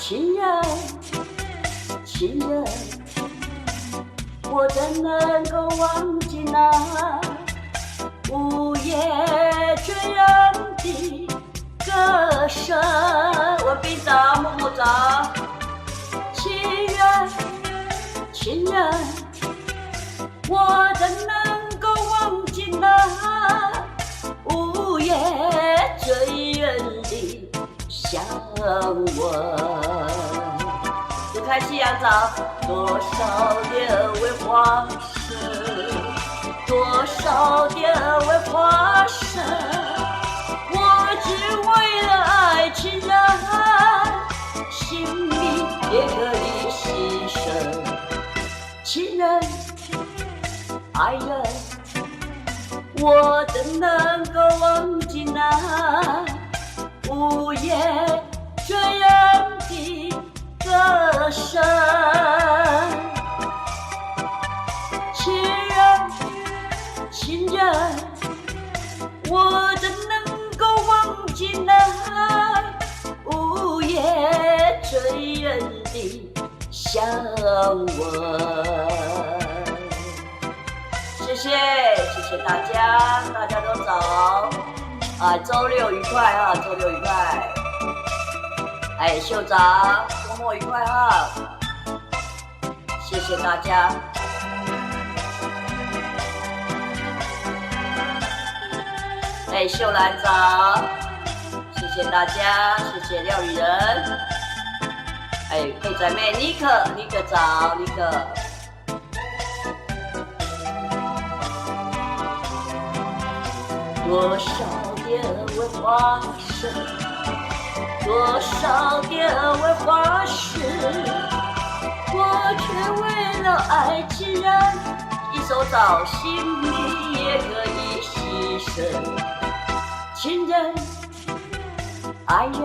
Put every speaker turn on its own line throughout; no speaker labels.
情人，情人，我怎能够忘记那午夜醉人的歌声？我比长木木长，情人，情人，我怎能够忘记那午夜醉人的香吻？就看夕阳早，多少的为花生，多少的为花生，我只为了爱情人，性命也可以牺牲。情人，爱人，我怎能够忘记那午夜醉人的歌声？情人，情人，我怎能够忘记那午夜醉人的香吻？谢谢大家，大家都早啊，周六愉快啊，周六愉快。哎，秀长，周末愉快啊！谢谢大家。哎，秀兰长，谢谢大家，谢谢料理人。哎，配仔妹尼克早，尼克。多少的为花生，多少的为花生，我却为了爱情人，一手找性命也可以牺牲。情人，爱人，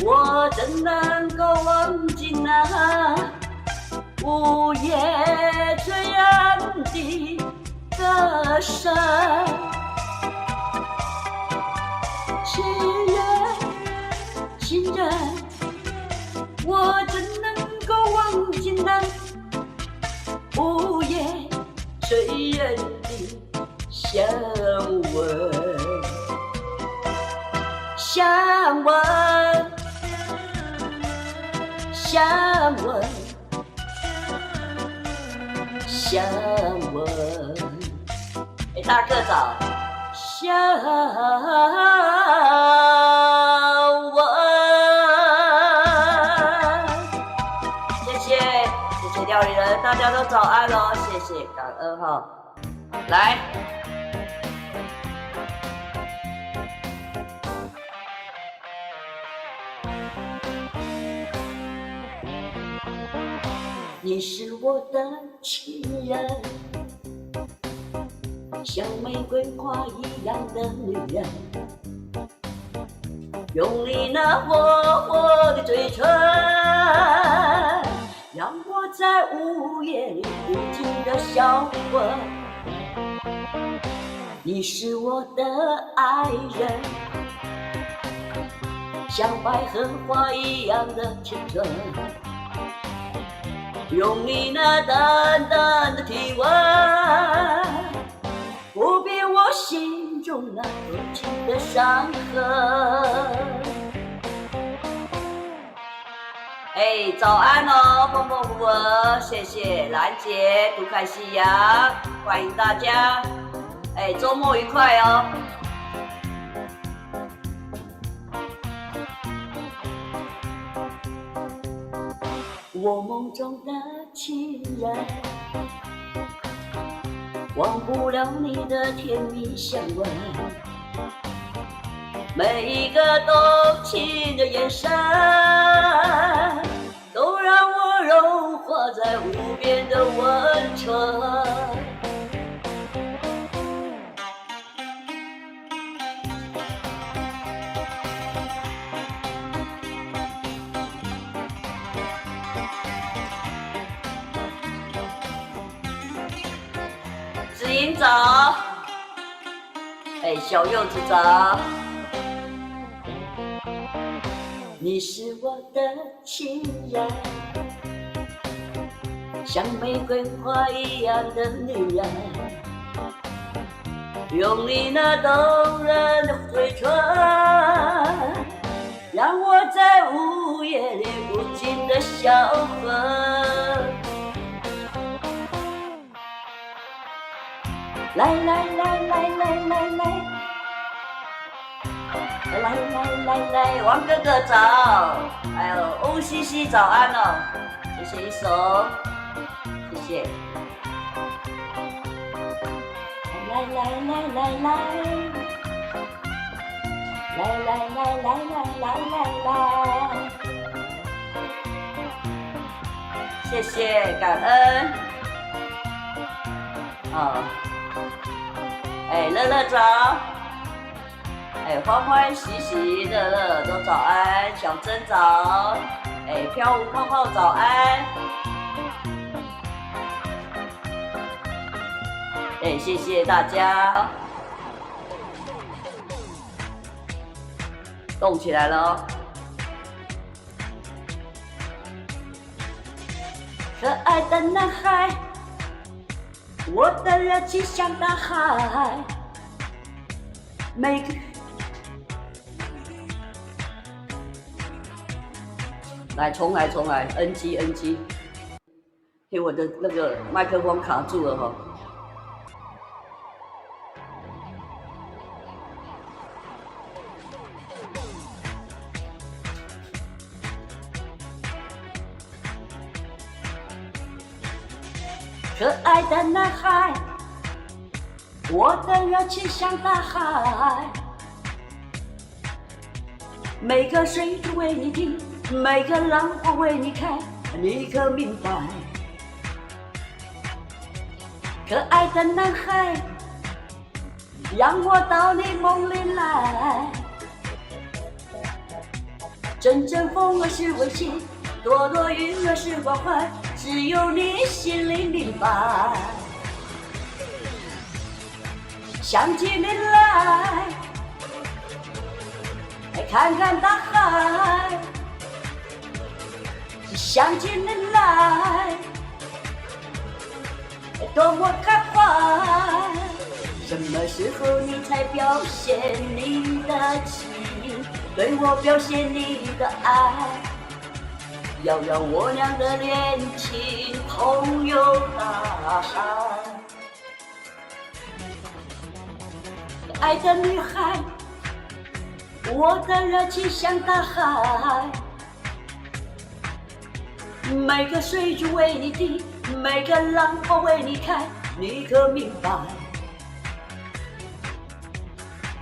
我怎能够忘记那午夜醉人的歌声？情人，情人，我怎能够忘记那午夜醉人的香吻？香吻，香吻，香吻。哎，大个早，香吻。谢谢料理人，大家都早安喽，谢谢，感恩哈。来。你是我的情人，像玫瑰花一样的女人，用你那火火的嘴唇，让我在午夜里不停地销魂。你是我的爱人，像百合花一样的青春，用你那淡淡的体温，抚平我心中那无情的伤痕。哎，早安哦，蹦蹦不稳，谢谢兰姐，独看夕阳，欢迎大家。哎，周末愉快哦。我梦中的情人，忘不了你的甜蜜香吻，每一个动情的眼神，都让我融化在无边的温存。子英早，哎，小柚子早。你是我的情人，像玫瑰花一样的女人，用你那动人的嘴唇，让我在午夜里不禁的销魂。来来来来来来来。来，王哥哥早，还有欧西西早安哦，谢谢一首，谢谢。来，谢谢感恩。哦，哎，乐乐早。哎，欢欢喜喜乐乐都早安，小珍早，哎，飘舞泡泡早安，哎，谢谢大家，动起来了哦！可爱的男孩，我的热情像大海，每个。来，重来 ，NG， 嘿，我的那个麦克风卡住了哈。可爱的男孩，我的热情像大海，每个水都为你听。每个浪花为你开，你可明白？可爱的男孩，让我到你梦里来。阵阵风儿是温馨，朵朵云儿是关怀，只有你心里明白。想起你来，看看大海。想起你来，多么开怀！什么时候你才表现你的情，对我表现你的爱？要让我俩的恋情同游大海。爱的女孩，我的热情像大海。每个水珠为你滴，每个浪花为你开，你可明白？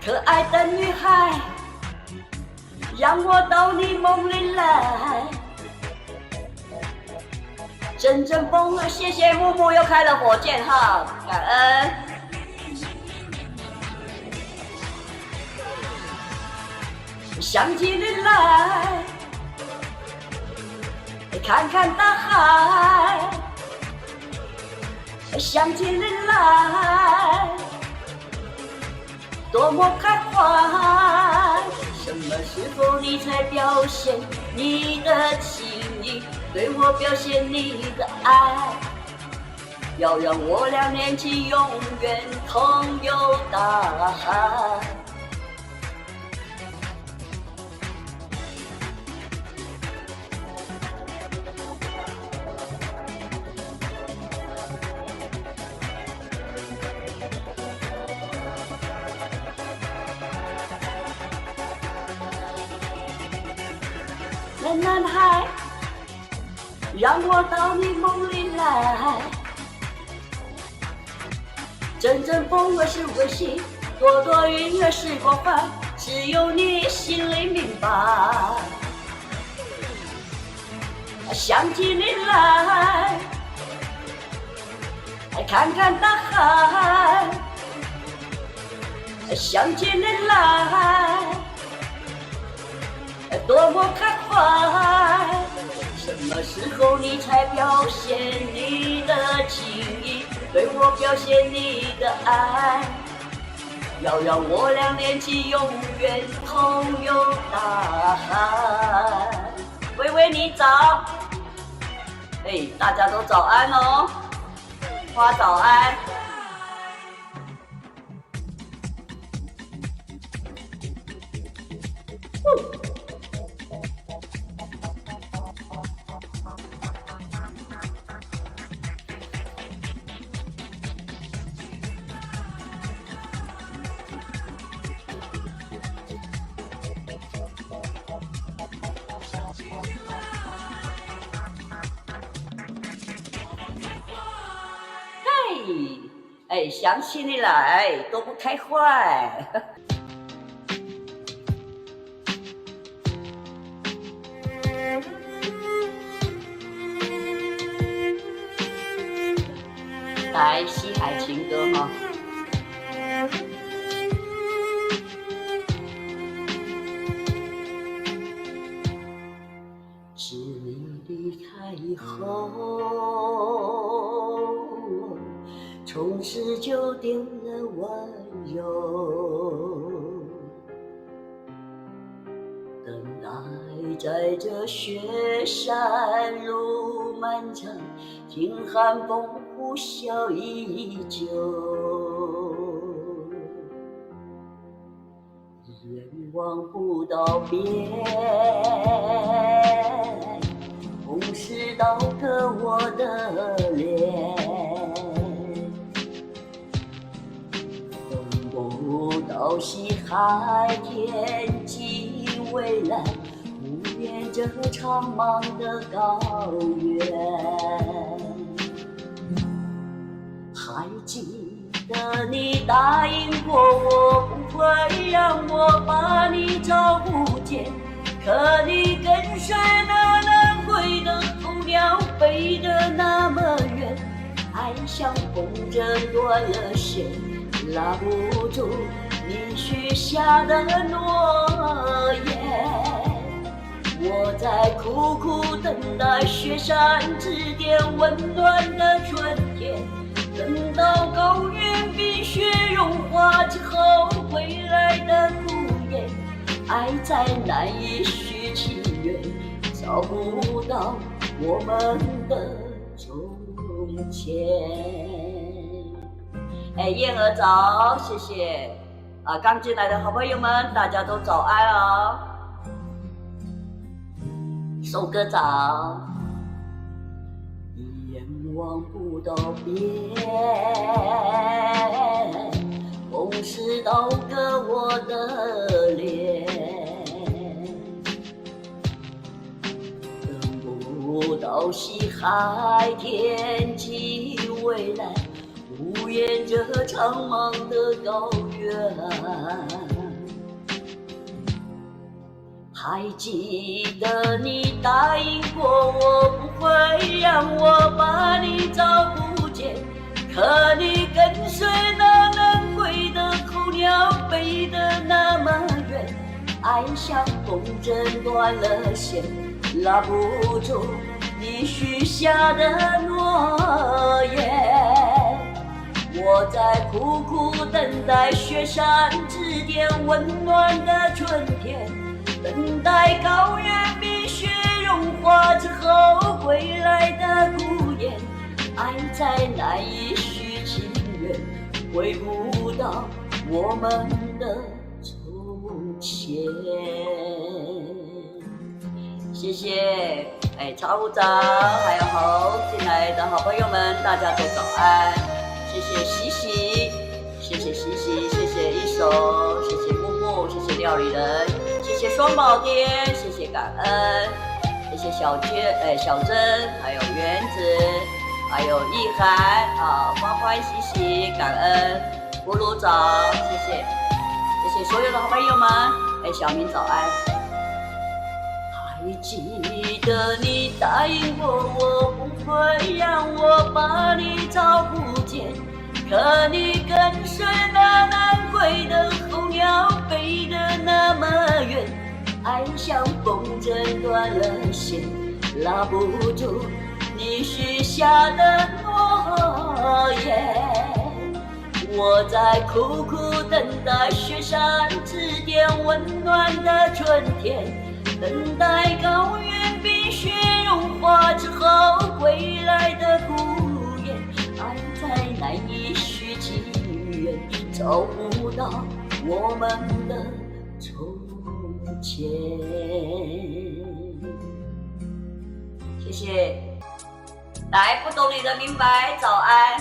可爱的女孩，让我到你梦里来。阵阵风儿，谢谢木木又开了火箭号，感恩。想起你来。看看大海，想起你来，多么开怀！什么时候你才表现你的情意，对我表现你的爱？要让我俩恋情永远同游大海。男孩，让我到你梦里来。阵阵风儿是温馨，朵朵云儿是关怀，只有你心里明白。想起你来，看看大海。想起你来。多么开怀！什么时候你才表现你的情意，对我表现你的爱？要让我俩连起永远同游大海。微微你早，大家都早安哦，花早安。想起你来都不开坏。来西海情歌哈。是你离开以后，从此就丢了温柔，等待在这雪山路漫长，经寒风呼啸依旧，远望不到边，红石刀割我的脸，到西海天际蔚蓝，无边这苍茫的高原。还记得你答应过我，不会让我把你照顾见，可你跟随那南归的候鸟飞得那么远，爱像风筝断了线，拉不住你许下的诺言。我在苦苦等待雪山之巅温暖的春天，等到高原冰雪融化之后回来的孤雁，爱在难以续情缘，找不到我们的从前。燕儿早，谢谢刚进来的好朋友们，大家都早安哦。寿哥早。一眼望不到边，风势刀割我的脸，等不到西海天际蔚蓝，无言这苍茫的高原。还记得你答应过我，不会让我把你照顾见，可你跟随那南归的候鸟飞得那么远，爱像风筝断了线，拉不住你许下的诺言。我在苦苦等待雪山之巅温暖的春天，等待高原冰雪融化之后归来的孤雁，爱在难以续情缘，回不到我们的从前。谢谢茶壶长还有好进来的好朋友们，大家都早安。谢谢喜喜，谢谢喜喜，谢谢一手，谢谢木木，谢谢料理人，谢谢双宝爹，谢谢感恩，谢谢小珍，还有原子，还有意涵欢欢喜喜，感恩葫芦早，谢谢所有的好朋友们，小明早安。还记得你答应过我，不会让我把你照顾见，可你跟随那南归的候鸟飞得那么远，爱像风筝断了线，拉不住你许下的诺言。我在苦苦等待雪山指点温暖的春天，等待高原冰雪融化之后归来的孤雁，爱在难以续情缘，找不到我们的从前。谢谢。来，不懂你的明白，早安。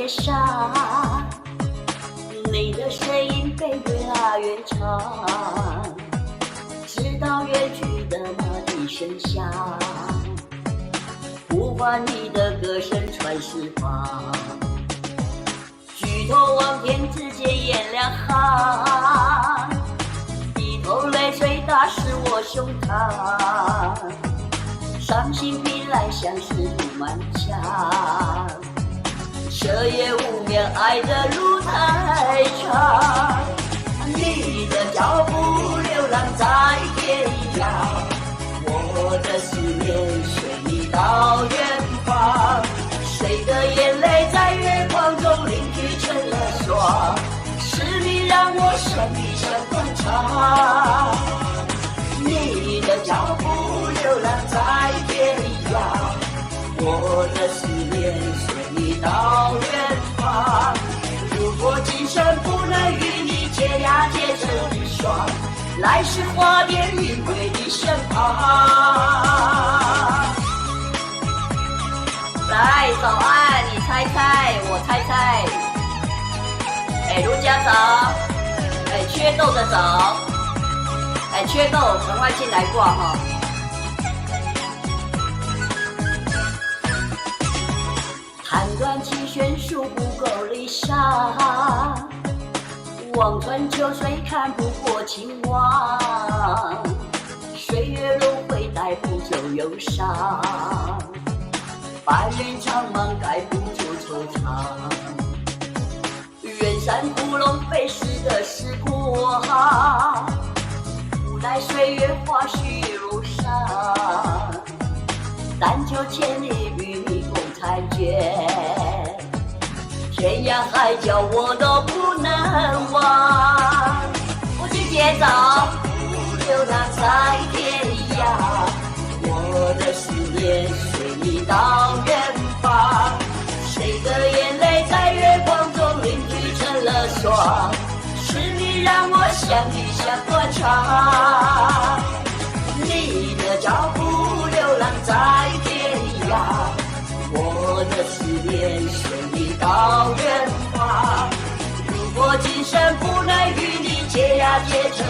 上，你的声音被越拉越长，直到远去的马蹄声响，呼唤你的歌声传四方。举头望天，只见眼两行，低头泪水打湿我胸膛，伤心拼来相思路漫长。彻夜无眠，爱的路太长，你的脚步流浪在天涯，我的思念随你到远方，谁的眼泪在月光中凝聚成了霜，是你让我想一想断肠，你的脚步流浪在天涯，我的思念随你到远方，如果今生不能与你结呀结成双，来世化蝶云归你身旁。来，早安，你猜猜，我猜猜。卢家早，缺豆的早，缺豆，赶快进来挂哈。弹断琴弦数不够离殇，望穿秋水看不过情网，岁月轮回带不走忧伤，白云苍茫盖不住惆怅，远山古龙飞逝的时光，无奈岁月花絮如沙，但求千里与你共婵娟，天涯海角我都不能忘。父亲节早，流浪在天涯，我的思念随你到远方，谁的眼泪在月光中凝聚成了霜，是你让我想一想断肠，你的脚步流浪在天涯，我的思念随你到远方，如果今生不能与你结呀结成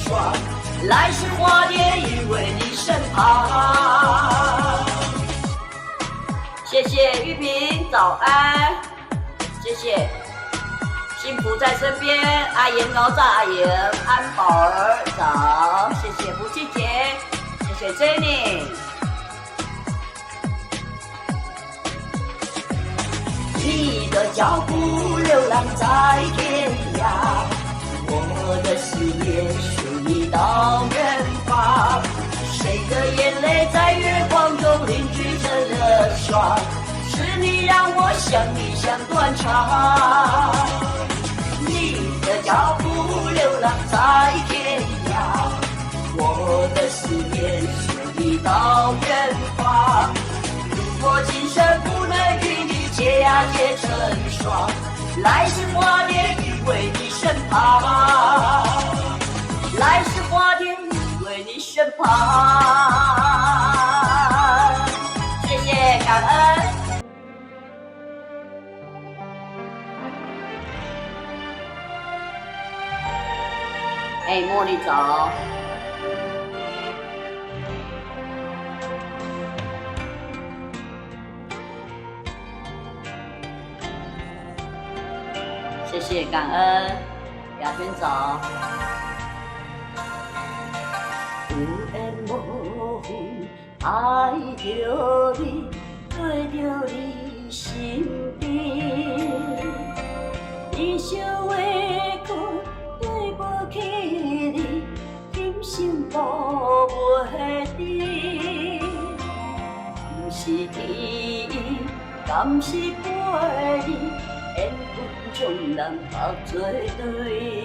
双，来世化蝶依偎你身旁。谢谢玉萍，早安，谢谢。幸福在身边，阿言高照，阿言安宝儿早，谢谢福气姐，谢谢 Jenny。你的脚步流浪在天涯，我的思念随你到远方，谁的眼泪在月光中凝聚成了霜，是你让我想一想断肠，你的脚步流浪在天涯，我的思念随你到远方，如果今生不能与你结呀结成双，来世化蝶依偎你身旁，来世化蝶依偎你身旁。谢谢，感恩。茉莉早。谢谢感恩，亚军早。有缘无份，爱着你，跟着你身边。一生的苦，对不起你，今生无袂知。不是天意，敢是陪你，缘分将人拍做对。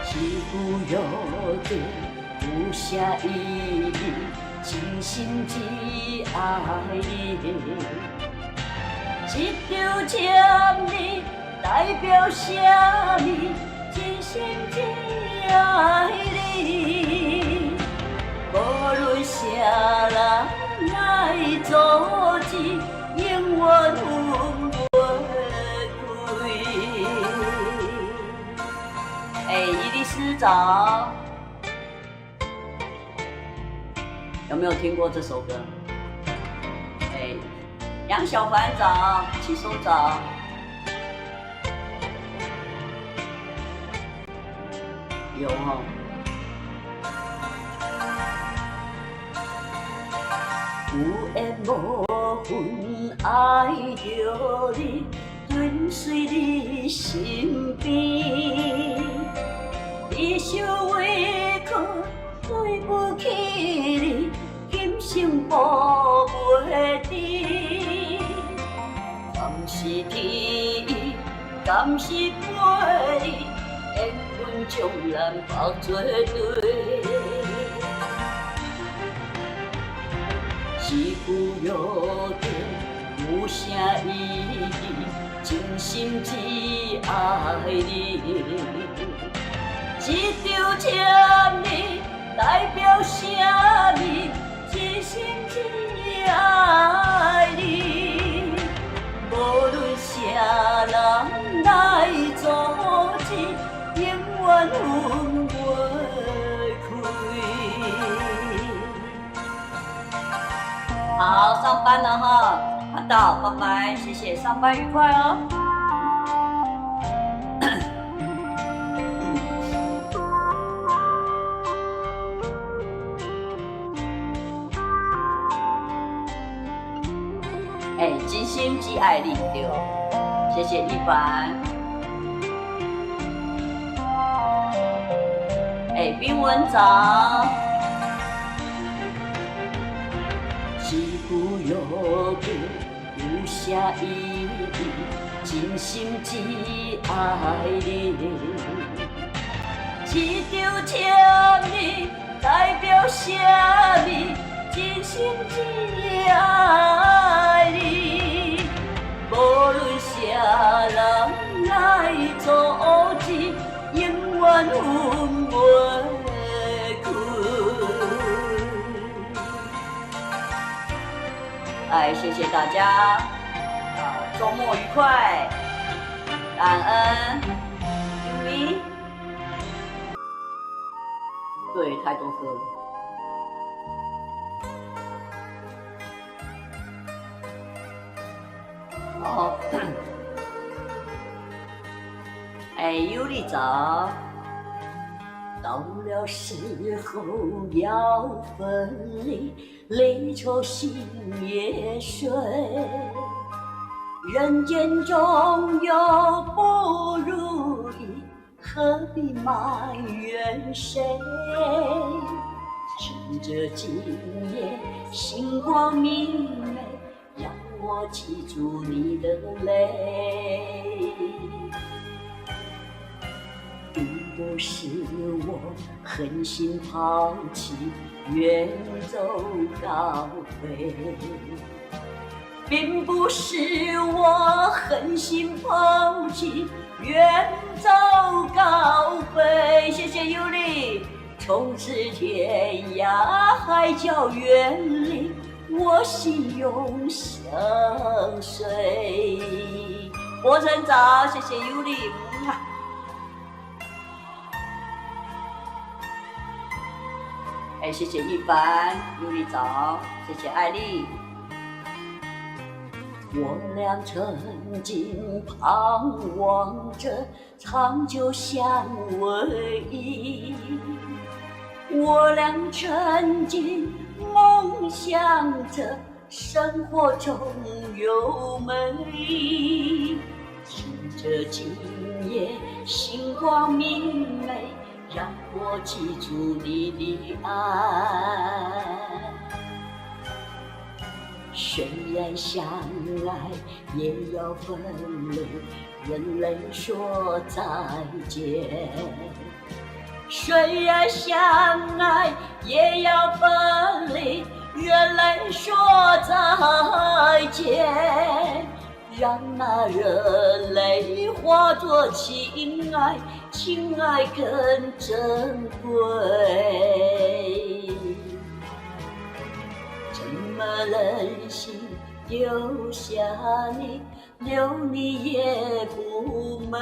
是有约定，有啥意义？真心只爱你。一条签字代表啥物？真心只爱你。无论啥人来阻止，永远分袂开。伊丽丝早，有没有听过这首歌？杨小凡早，起手早。有哦。有缘无份，爱着你，跟随你身边。一生委屈，对不起你，今生无袂知。敢是天意，敢是陪你，缘分将咱拍做对。是有约定，有啥意义？真心只爱你。一条签字代表啥物？真心只爱你。无论啥人来阻止，永远分袂开。好，上班了哈，看到，拜拜，谢谢，上班愉快哦。真心只爱你，对，谢谢一凡。冰文早。是有约定，有啥意义？真心只爱你。一条签字代表啥物？真心只爱你。无论啥人来阻止，永远分袂开。谢谢大家，周末愉快，感恩，Yumi，对，太多歌了。哦，有你早，到了时候要分离，离愁心也碎。人间总有不如意，何必埋怨谁？趁着今夜星光明媚，让我记住你的泪。并不是我狠心抛弃，远走高飞。并不是我狠心抛弃，远走高飞。谢谢尤里，从此天涯海角远离，我心永相随。火神早，谢谢尤里。谢谢一凡，尤里早，谢谢艾丽。我俩曾经盼望着长久相偎，我俩曾经梦想着生活中有美。趁着今夜星光明媚，让我记住你的爱。虽然相爱也要分离，人类说再见。虽然相爱也要分离，人类说再见。让那热泪化作情爱，情爱更珍贵。怎么忍心丢下你，留你也不美。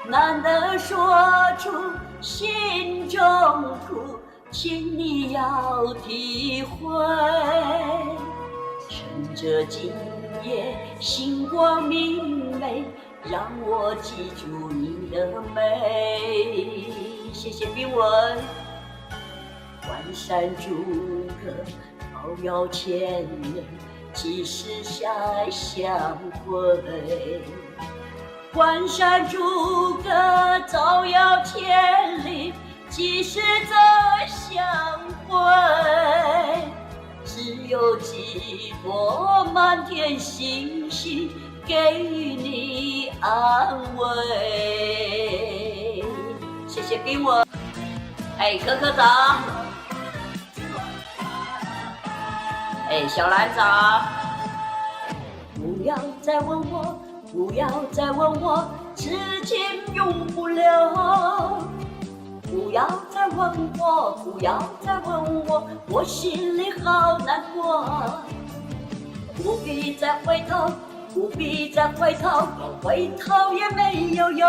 难得说出心中苦，请你要体会。趁着今夜星光明媚，让我记住你的美。谢谢冰文。关山逐客，遥遥千里，几时再相会？关山逐客，遥遥千里，几时再相会？只有几朵满天星星，给予你安慰。谢谢冰文。柯科长，小兰长，不要再问我，不要再问我，痴情永不留。不要再问我，不要再问我，我心里好难过。不必再回头，不必再回头，回头也没有用。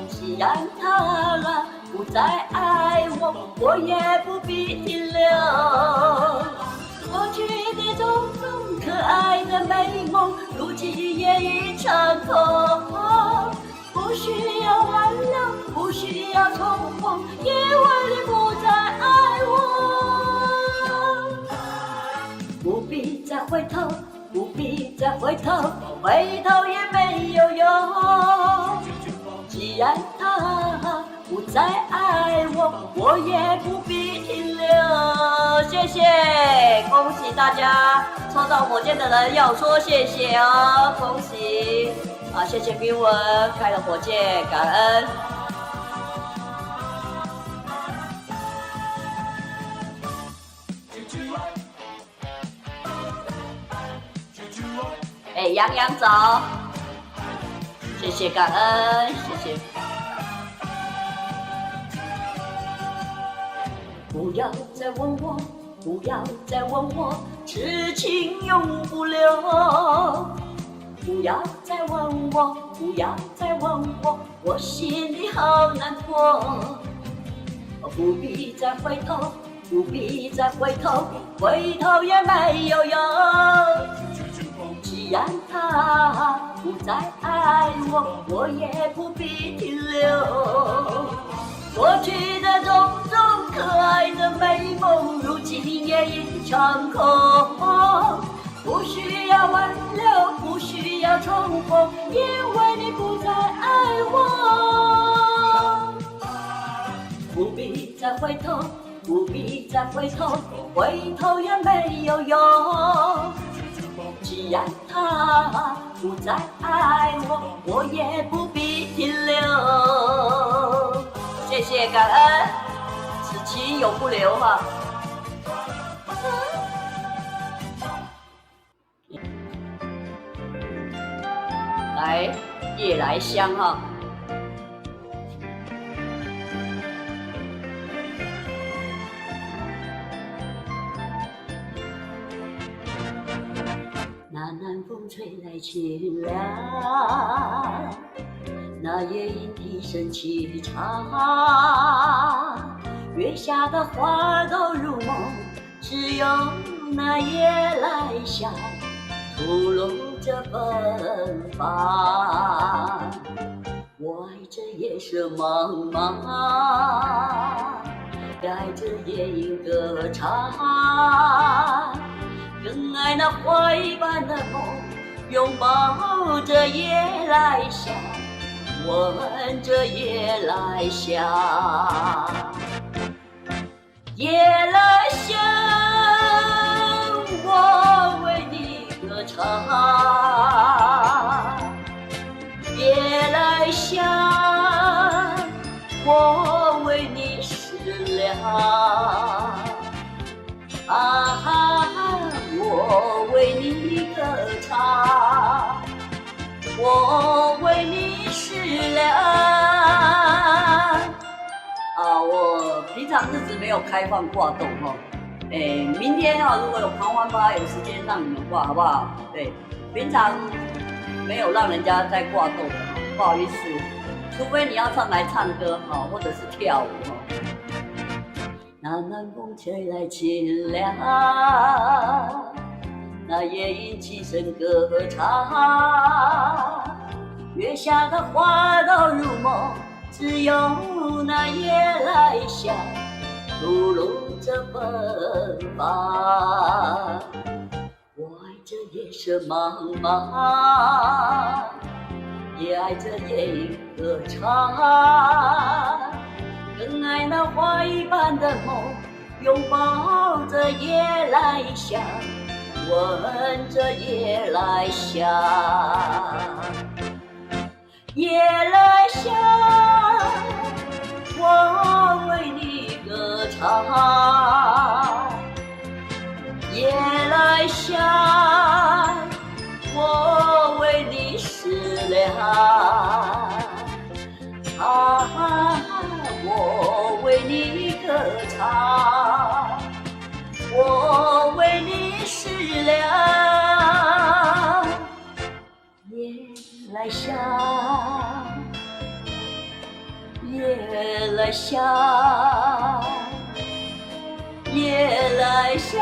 既然他不再爱我，我也不必停留。过去的种种可爱的美梦，如今也已成空。不需要挽留，不需要重逢，因为你不再爱我。不必再回头，不必再回头，回头也没有用。既然他不再爱我，我也不必停留。谢谢，恭喜大家抽到火箭的人要说谢谢哦，恭喜！谢谢冰文开了火箭，感恩。杨洋早，谢谢感恩，谢谢。不要再问我，不要再问我，痴情永不留。不要再问我，不要再问我，我心里好难过。不必再回头，不必再回头，回头也没有用。既然他不再爱我，我也不必停留。过去的种种可爱的美梦，如今也已成空。不需要挽留，不需要重逢，因为你不再爱我。不必再回头，不必再回头，回头也没有用。既然他不再爱我，我也不必停留。谢谢感恩，此情永不留哈。来，夜来香哈。那南风吹来清凉，那夜莺啼声齐唱，月下的花都入梦，只有那夜来香，吐露着芬芳。我爱这夜色茫茫，爱着夜莺歌唱，更爱那花一般的梦，拥抱着夜来香，闻着夜来香。夜来香，我为你歌唱。夜来香，我为你思量。我为你歌唱，我为你思量。我平常日子没有开放挂豆哈，明天如果有狂欢趴，有时间让你们挂好不好？对，平常没有让人家在挂豆的，不好意思，除非你要上来唱歌哈，或者是跳舞哈。那南风吹来清凉，那夜莺轻声歌唱，月下的花都入梦。只有那夜来香，吐露着芬芳。我爱这夜色茫茫，也爱这夜莺歌唱，更爱那花一般的梦，拥抱着夜来香，闻着夜来香。夜来香，我为你歌唱。夜来香，我为你思量。我为你歌唱，我为你思量。夜来香，夜来香，夜来香。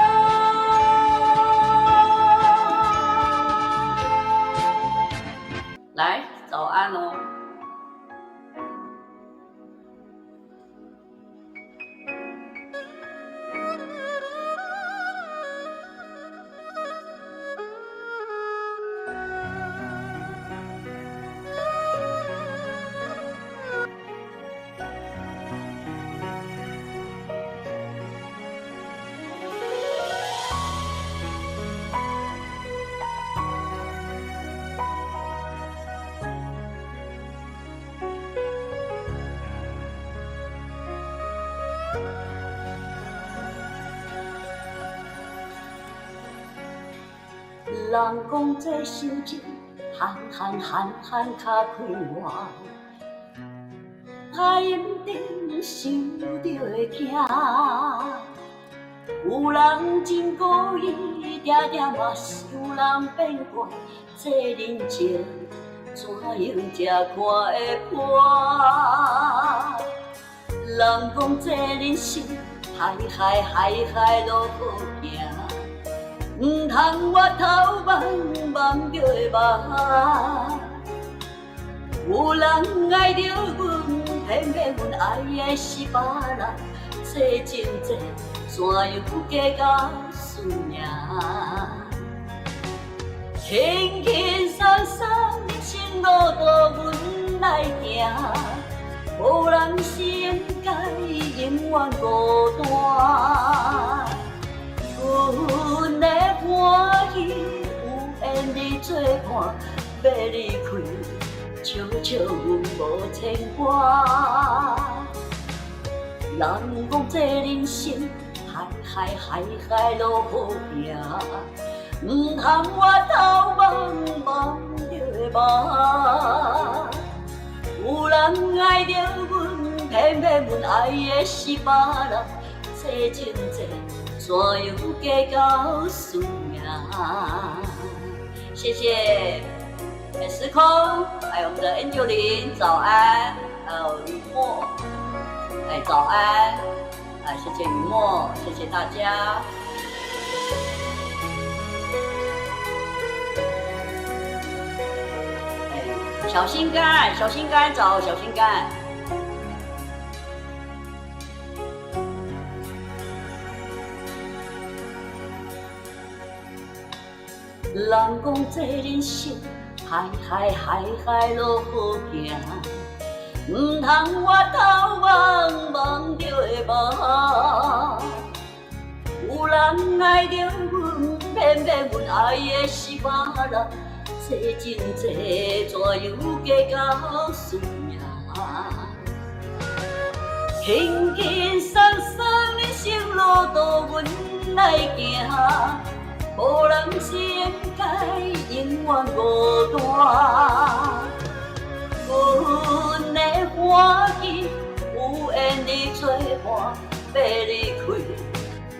来，早安哦。人讲这心情，憨较快活，怕因定想着会惊。有人真故意，定定嘛想人变怪，这人情怎样才看会破？人讲这人生，海路好行。唔通我头望着会望，有人爱着阮，偏偏阮爱的是别人，这情债怎样加到输赢？轻轻松松，人生路途阮来行，无人是应该永远孤单。阮的欢喜有缘你作伴，要离开，笑笑阮无牵挂。人讲这人生，海路好行，唔通我头望着会望。有人爱着阮，偏偏阮爱的是别人，这情债。怎样加到输赢？谢谢时空，还有我们的 Angelin， 早安，还有雨墨，早安，谢谢雨墨，谢谢大家。小心肝，小心肝，找小心肝。人讲这人生，海海路好行，唔通我头望望着会无。有人爱着阮，偏偏阮爱的是别人。这情这怎样嫁到输赢？轻轻松松的生路途，阮来行。无人是应该永远孤单，阮的欢喜有缘你作伴，要离开，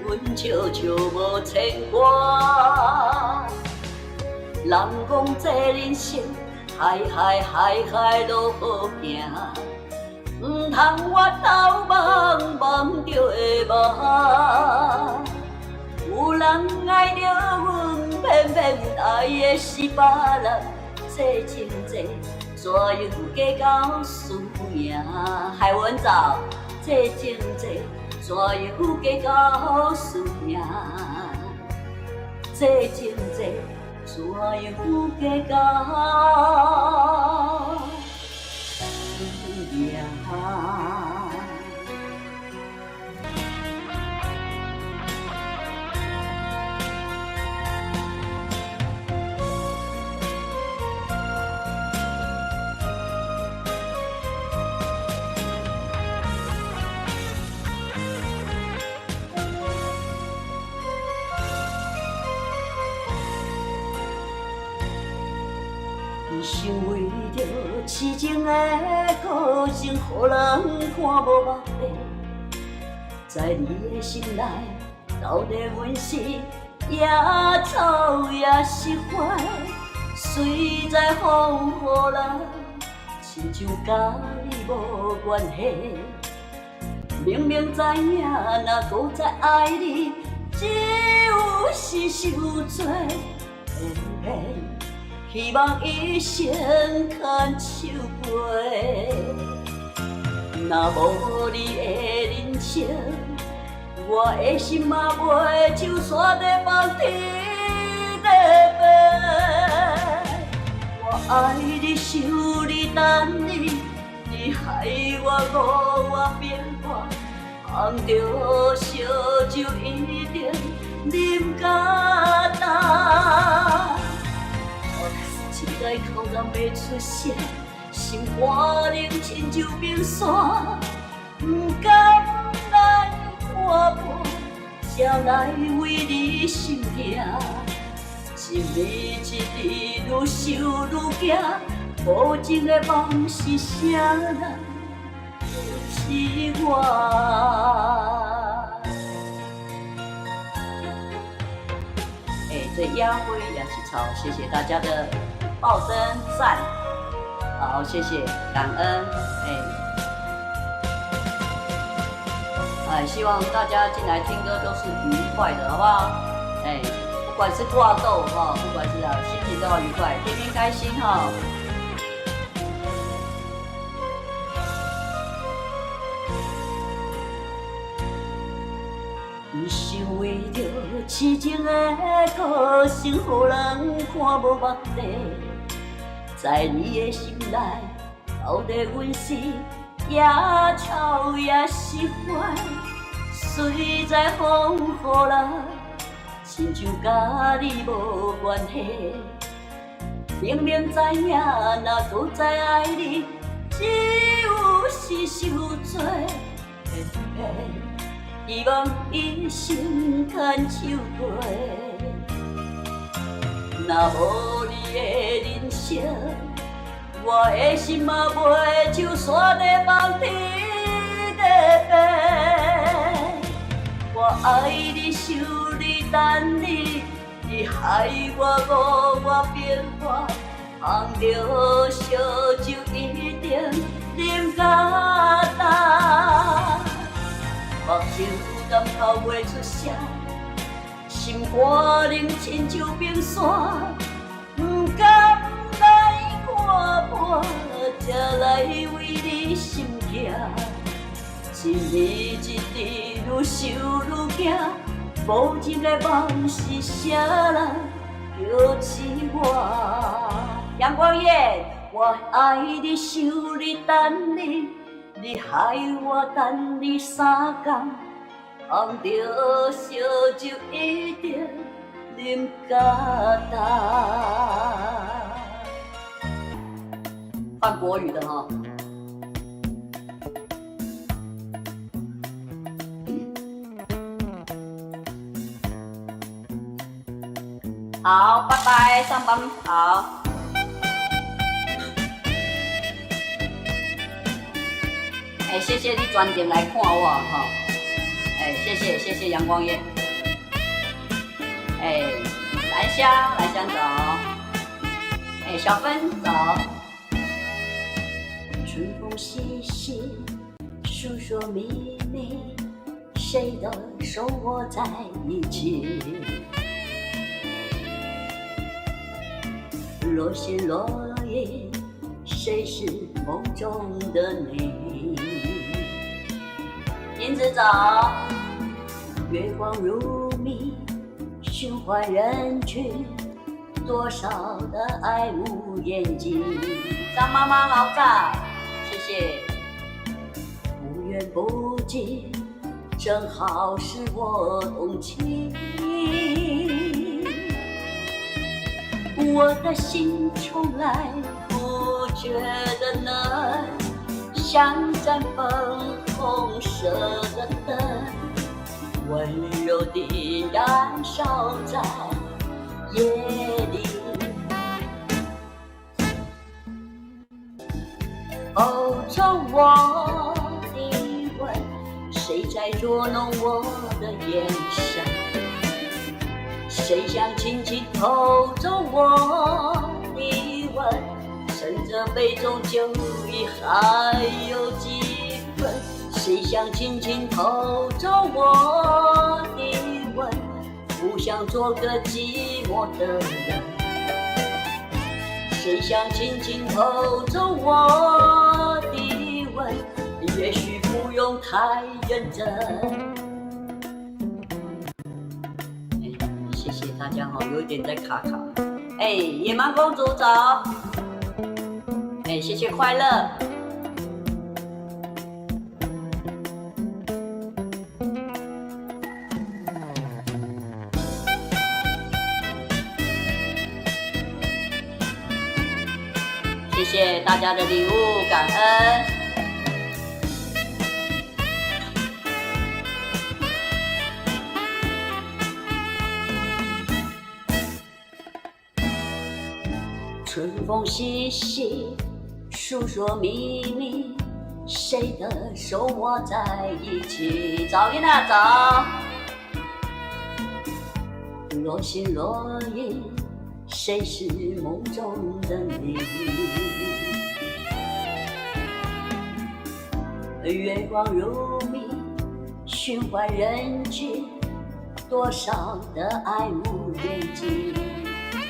阮悄悄无牵挂。人讲这人生，海海路好行，唔通我头望望着会无。有人爱着阮，偏偏阮爱的是别人。这情这怎样嫁到输赢？海文藻，这情这怎样嫁到输赢？这情这怎样嫁到输赢？想为着痴情的个性，予人看无目地。在你的心内，到底阮是野草也是花，随在风雨来，亲像甲你无关系。明明知影，若搁再爱你，只有是受罪。希望一生牵手陪，若无你的人生，我的心嘛袂像山在望天在飞。我爱你想你等你，你害我误我变化，红着烧酒一定啉甲干。一个口人袂出声，心肝冷亲像冰山，不敢来看破，才来为你心痛。一日一日愈想愈惊，无情的梦是谁人痴我？这烟灰也是草，谢谢大家的爆灯赞，好，谢谢，感恩，希望大家进来听歌都是愉快的，好不好？不管是挂豆哈，不管是心情都要愉快，天天开心哈。想为着痴情的个性，予人看无目地。在你的心内，到底阮是野草也是花，随在风雨来，亲像甲你无关系。明明知影，若搁再爱你，只有是受罪。希望一生牵手陪，若无你的人生，我的心嘛袂像山在望天在飞。我爱你想你等你，你害我误我变化，红着烧酒一定啉甲干。目睭甘哭袂出声，心肝冷亲像冰山，不敢来看破，才来为你心惊。一日一日愈想愈惊，无情的梦是啥人叫起我？杨光彦，我爱你想你等你，你害我等你3天，红着烧酒一定啉甲干。换国语的哈。好，拜拜，上班好。谢谢你专程来看我哈。谢谢杨光彦。兰香走。小芬走。春风习习，诉说秘密，谁的手握在一起？落星落影，谁是梦中的你？影子走，月光如迷，循环人群，多少的爱无眼睛。张妈妈好在，谢谢。不远不近，正好是我动情。我的心从来不觉得冷，像盏粉红色的灯，温柔地燃烧在夜里。哦，从我的吻，谁在捉弄我的眼神？谁想轻轻偷走我的吻？趁着杯中酒意还有几分？谁想轻轻偷走我的吻？不想做个寂寞的人。谁想轻轻偷走我的吻？也许不用太认真。谢谢大家哈，有点在卡卡。野蛮公主走。谢谢快乐。谢谢大家的礼物，感恩。春风习习，诉说秘密，谁的手握在一起？早点啊早。落星落影，谁是梦中的你？月光如迷，循环人群，多少的爱无边际。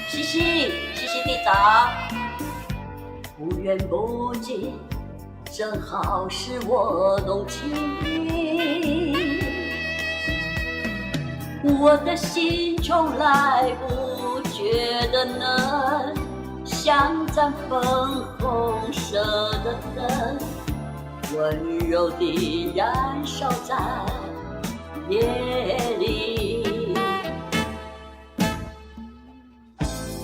西西地早，不远不近，正好是我动情。我的心从来不觉得冷，像盏粉红色的灯，温柔地燃烧在夜里。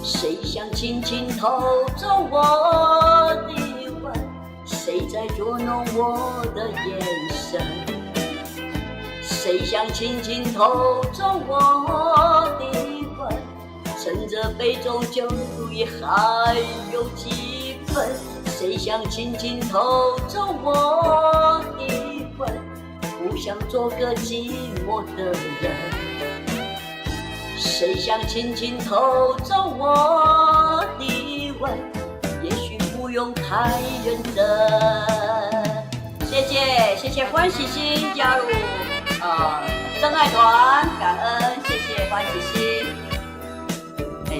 谁想轻轻偷走我的吻？谁在捉弄我的眼神？谁想轻轻偷走我的吻？趁着杯中酒意还有几分？谁想轻轻偷走我的吻？不想做个寂寞的人。谁想轻轻偷走我的吻？也许不用太认真。谢谢欢喜心加入真爱团，感恩，谢谢欢喜心。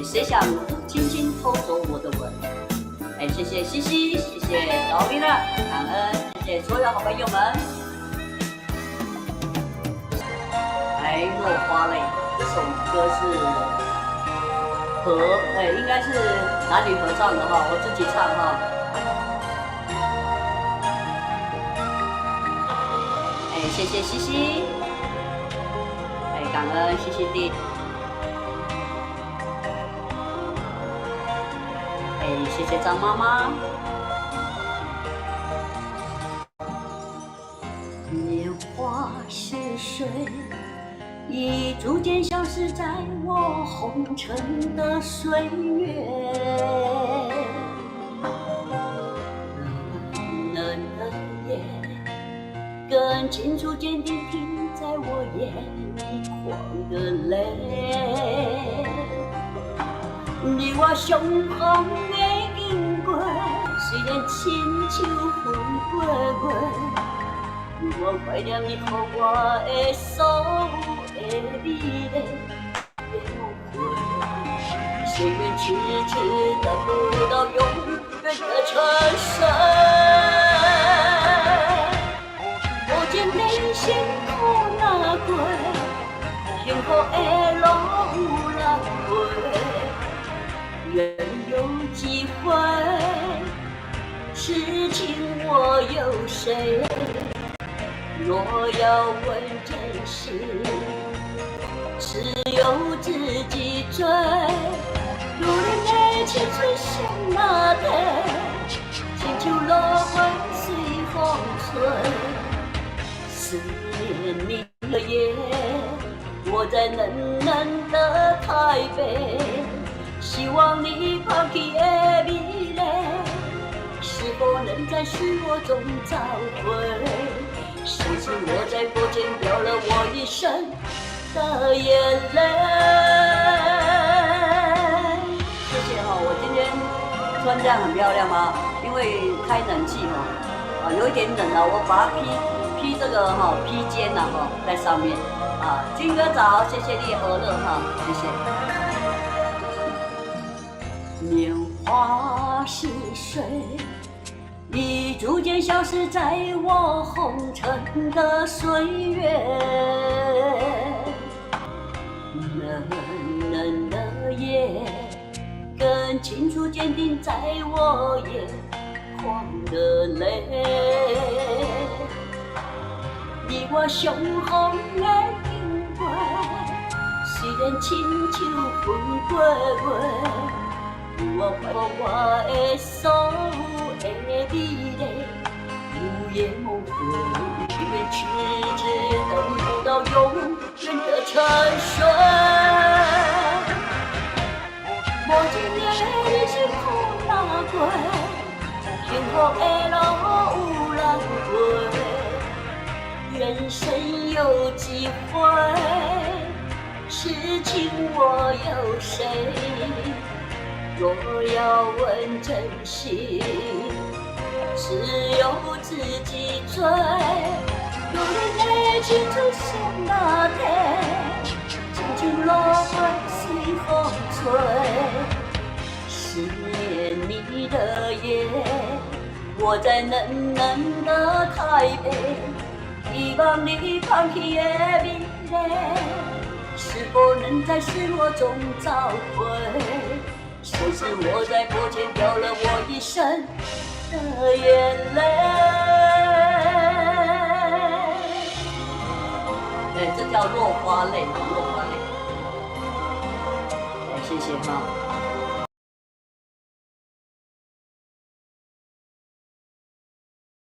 谁想轻轻偷走我的吻？哎，谢谢西西，谢谢高丽乐，感恩，谢谢所有好朋友们。哎，落花泪这首歌是应该是男女合唱的哈，我自己唱哈。哎，谢谢西西，哎，感恩西西弟。哎，谢谢张妈妈。年华逝水，已逐渐消失在我红尘的岁月。冷冷的夜，更清楚坚定停在我眼里狂的泪。你我相逢的经过，虽然亲像风过过，我怀念你给我的所有的美丽的梦回。谁愿痴痴等不到永远的沉睡？我见内心苦难过，幸福的路有人陪。愿有机会，痴情我有谁？若要问真心，只有自己追。如恋的青春像那天，请求落花随风吹。思念你的夜，我在冷冷的台北。希望你抛弃的美丽，是否能在失落中找回？谁知我在佛前掉了我一生的眼泪。谢谢哈，我今天穿这样很漂亮吗？因为开冷气哈，有一点冷了，我把它披这个哈披肩呐哈在上面啊。军哥早，谢谢你和乐哈，谢谢。年华逝水，已逐渐消失在我红尘的岁月。冷冷的夜，更清楚坚定在我眼眶的泪。你我相逢的经过，虽然亲像风过过。我的所有的美丽，午夜梦回，愿痴痴等不到永远的沉睡。我今夜是苦难过，幸福的路有人陪。人生有几回，痴情我有谁？若要问真心，只有自己追。如恋的青春像那天，轻轻落花随风吹。思念你的夜，我在冷冷的台北。希望你抛弃的美丽，是否能在失落中找回？谁知我在佛前掉了我一生的眼泪。对，这叫落花泪，落花泪。谢谢哈。